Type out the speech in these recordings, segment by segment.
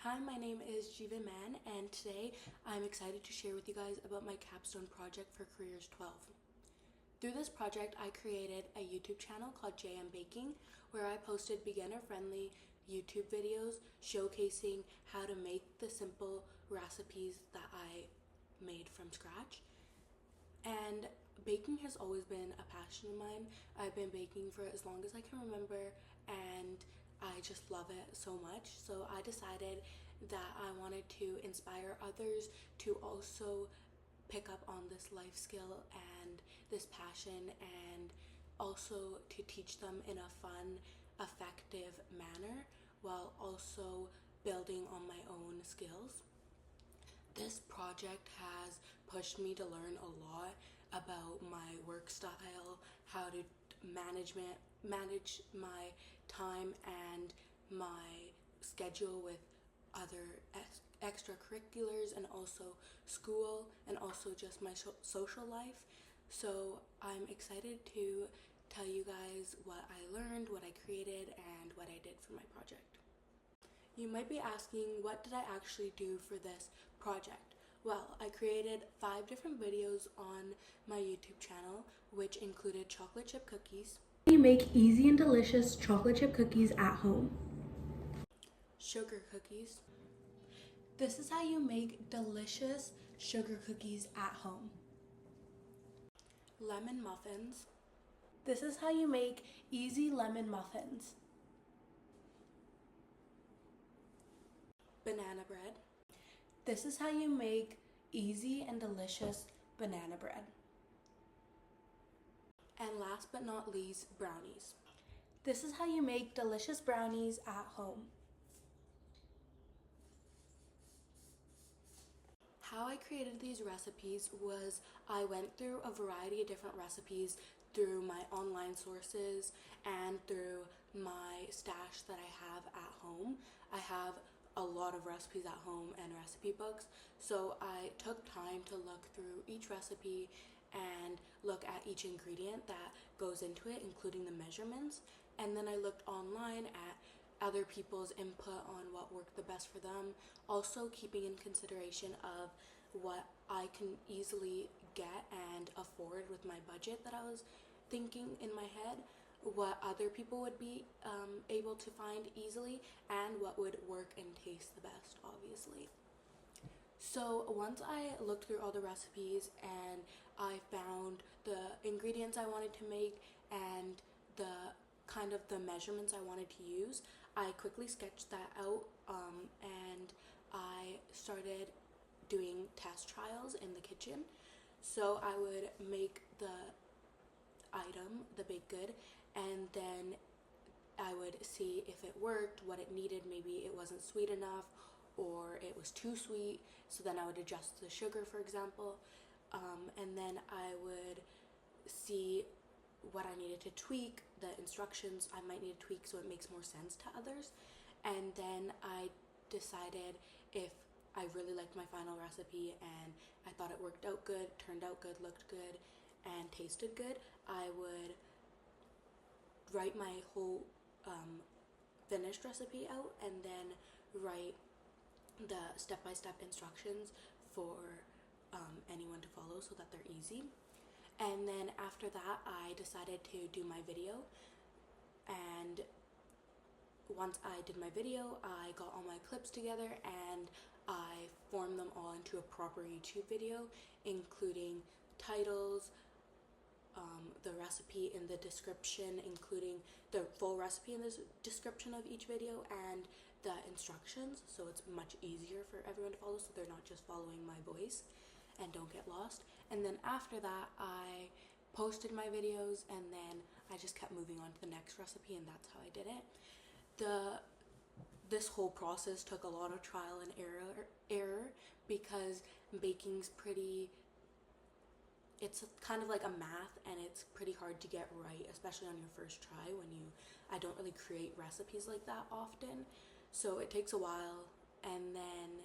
Hi, my name is Jeevan Man, and today I'm excited to share with you guys about my capstone project for Careers 12. Through this project, I created a YouTube channel called JM Baking, where I posted beginner-friendly YouTube videos showcasing how to make the simple recipes that I made from scratch. And baking has always been a passion of mine. I've been baking for as long as I can remember, and I just love it so much. So I decided that I wanted to inspire others to also pick up on this life skill and this passion, and also to teach them in a fun, effective manner while also building on my own skills. This project has pushed me to learn a lot about my work style, how to manage my time and my schedule with other extracurriculars, and also school, and also just my social life. So I'm excited to tell you guys what I learned, what I created, and what I did for my project. You might be asking, what did I actually do for this project? Well, I created 5 different videos on my YouTube channel, which included chocolate chip cookies. You make easy and delicious chocolate chip cookies at home. Sugar cookies. This is how you make delicious sugar cookies at home. Lemon muffins. This is how you make easy lemon muffins. Banana bread. This is how you make easy and delicious banana bread. And last but not least, brownies. This is how you make delicious brownies at home. How I created these recipes was I went through a variety of different recipes through my online sources and through my stash that I have at home. I have a lot of recipes at home and recipe books, so I took time to look through each recipe and look at each ingredient that goes into it, including the measurements. And then I looked online at other people's input on what worked the best for them, also keeping in consideration of what I can easily get and afford with my budget that I was thinking in my head, what other people would be able to find easily, and what would work and taste the best, obviously. So once I looked through all the recipes and I found the ingredients I wanted to make and the kind of the measurements I wanted to use, I quickly sketched that out, and I started doing test trials in the kitchen. So I would make the item, the baked good, and then I would see if it worked, what it needed. Maybe it wasn't sweet enough or it was too sweet, so then I would adjust the sugar, for example, and then I would see what I needed to tweak, the instructions I might need to tweak so it makes more sense to others. And then I decided if I really liked my final recipe and I thought it worked out good, turned out good, looked good, and tasted good, I would write my whole finished recipe out and then write the step-by-step instructions for anyone to follow so that they're easy. And then after that, I decided to do my video, and once I did my video, I got all my clips together and I formed them all into a proper YouTube video, including titles, the recipe in the description, including the full recipe in the description of each video, and the instructions, so it's much easier for everyone to follow, so they're not just following my voice and don't get lost. And then after that, I posted my videos, and then I just kept moving on to the next recipe, and that's how I did it. This whole process took a lot of trial and error because baking's it's kind of like a math, and it's pretty hard to get right, especially on your first try I don't really create recipes like that often, so it takes a while. And then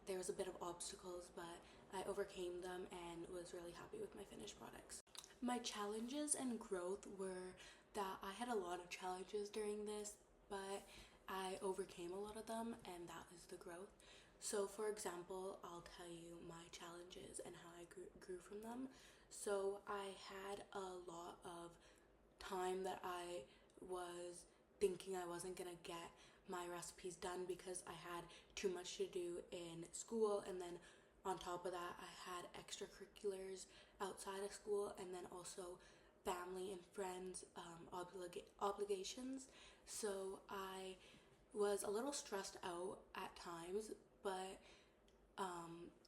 there was a bit of obstacles, but I overcame them and was really happy with my finished products. My challenges and growth were that I had a lot of challenges during this, but I overcame a lot of them, and that is the growth. So, for example, I'll tell you my challenges and how I grew from them. So, I had a lot of time that I was thinking I wasn't gonna get my recipes done because I had too much to do in school, and then on top of that, I had extracurriculars outside of school, and then also family and friends obligations. So I was a little stressed out at times, but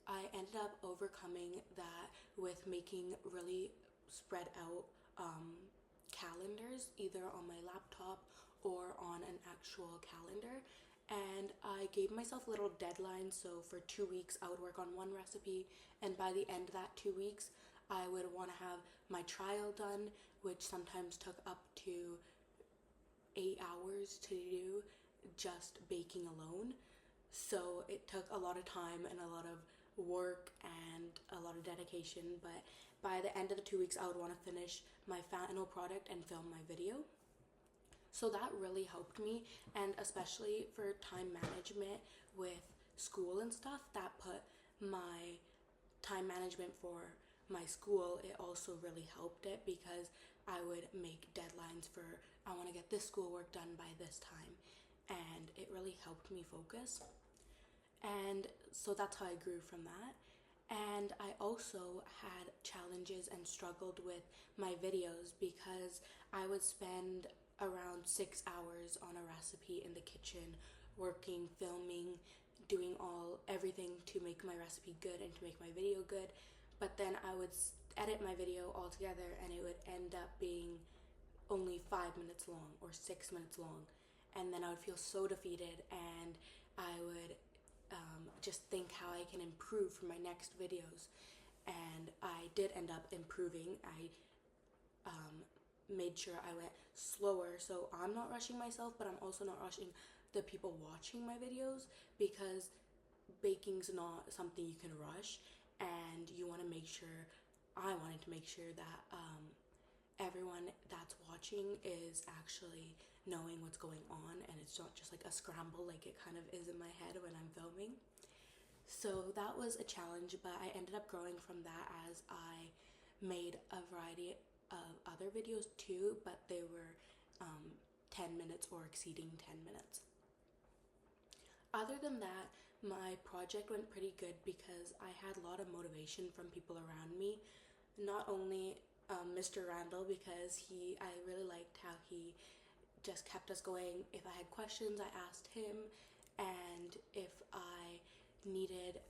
I ended up overcoming that with making really spread out calendars, either on my laptop or on an actual calendar. And I gave myself little deadlines. So for 2 weeks, I would work on one recipe, and by the end of that 2 weeks, I would want to have my trial done, which sometimes took up to 8 hours to do just baking alone. So it took a lot of time and a lot of work and a lot of dedication, but by the end of the 2 weeks, I would want to finish my final product and film my video. So that really helped me, and especially for time management with school and stuff, that put my time management for my school, it also really helped it because I would make deadlines for I want to get this schoolwork done by this time, and it really helped me focus. And so that's how I grew from that. And I also had challenges and struggled with my videos because I would spend around 6 hours on a recipe in the kitchen, working, filming, doing everything to make my recipe good and to make my video good. But then I would edit my video all together, and it would end up being only 5 minutes long or 6 minutes long. And then I would feel so defeated, and I would just think how I can improve for my next videos. And I did end up improving. I made sure I went slower, so I'm not rushing myself, but I'm also not rushing the people watching my videos, because baking's not something you can rush, and you want to make sure I wanted to make sure that everyone that's watching is actually knowing what's going on, and it's not just like a scramble like it kind of is in my head when I'm filming. So that was a challenge, but I ended up growing from that as I made a variety of other videos too, but they were 10 minutes or exceeding 10 minutes. Other than that, my project went pretty good because I had a lot of motivation from people around me. Not only Mr. Randall, because I really liked how he just kept us going. If I had questions, I asked him, and if I needed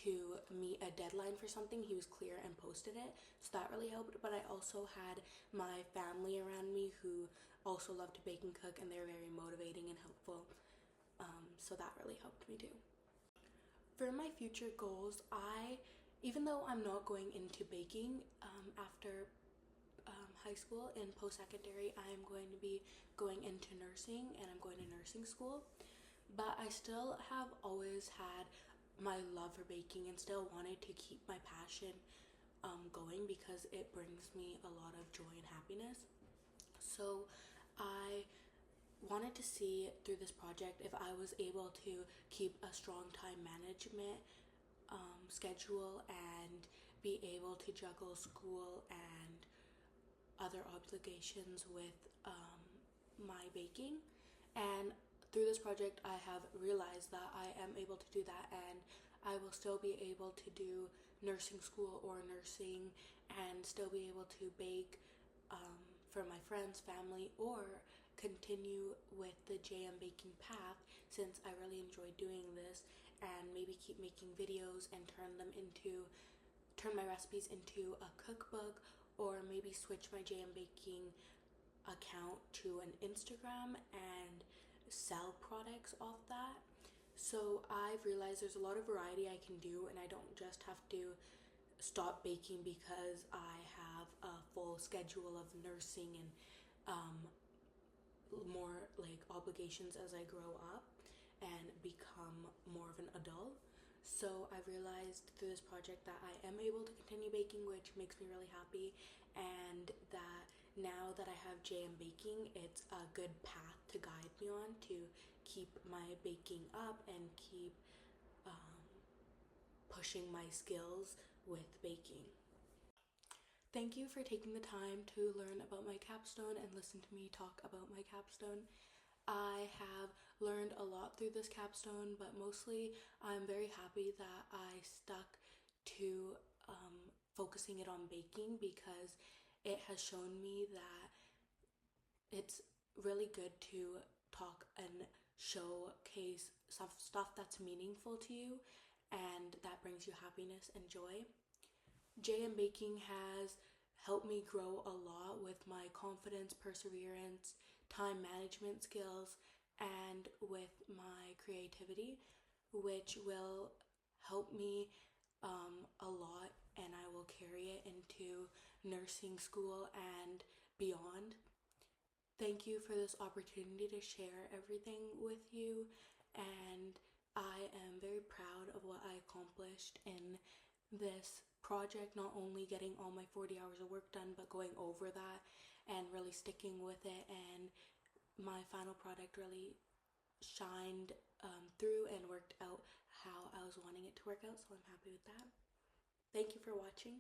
to meet a deadline for something, he was clear and posted it, so that really helped. But I also had my family around me who also love to bake and cook, and they're very motivating and helpful, so that really helped me too. For my future goals, even though I'm not going into baking after high school and post-secondary, I am going to be going into nursing, and I'm going to nursing school. But I still have always had my love for baking and still wanted to keep my passion going because it brings me a lot of joy and happiness. So I wanted to see through this project if I was able to keep a strong time management schedule and be able to juggle school and other obligations with my baking. And through this project, I have realized that I am able to do that, and I will still be able to do nursing school or nursing and still be able to bake for my friends, family, or continue with the JM baking path, since I really enjoy doing this, and maybe keep making videos and turn my recipes into a cookbook, or maybe switch my JM baking account to an Instagram and sell products off that. So I've realized there's a lot of variety I can do, and I don't just have to stop baking because I have a full schedule of nursing and more like obligations as I grow up and become more of an adult. So I realized through this project that I am able to continue baking, which makes me really happy, and that now that I have JM Baking, it's a good path to guide me on to keep my baking up and keep pushing my skills with baking. Thank you for taking the time to learn about my capstone and listen to me talk about my capstone. I have learned a lot through this capstone, but mostly I'm very happy that I stuck to focusing it on baking because it has shown me that it's really good to talk and showcase stuff that's meaningful to you and that brings you happiness and joy. JM Baking has helped me grow a lot with my confidence, perseverance, time management skills, and with my creativity, which will help me a lot, and I will carry it into nursing school and beyond. Thank you for this opportunity to share everything with you, and I am very proud of what I accomplished in this project, not only getting all my 40 hours of work done, but going over that and really sticking with it, and my final product really shined through and worked out how I was wanting it to work out, so I'm happy with that. Thank you for watching.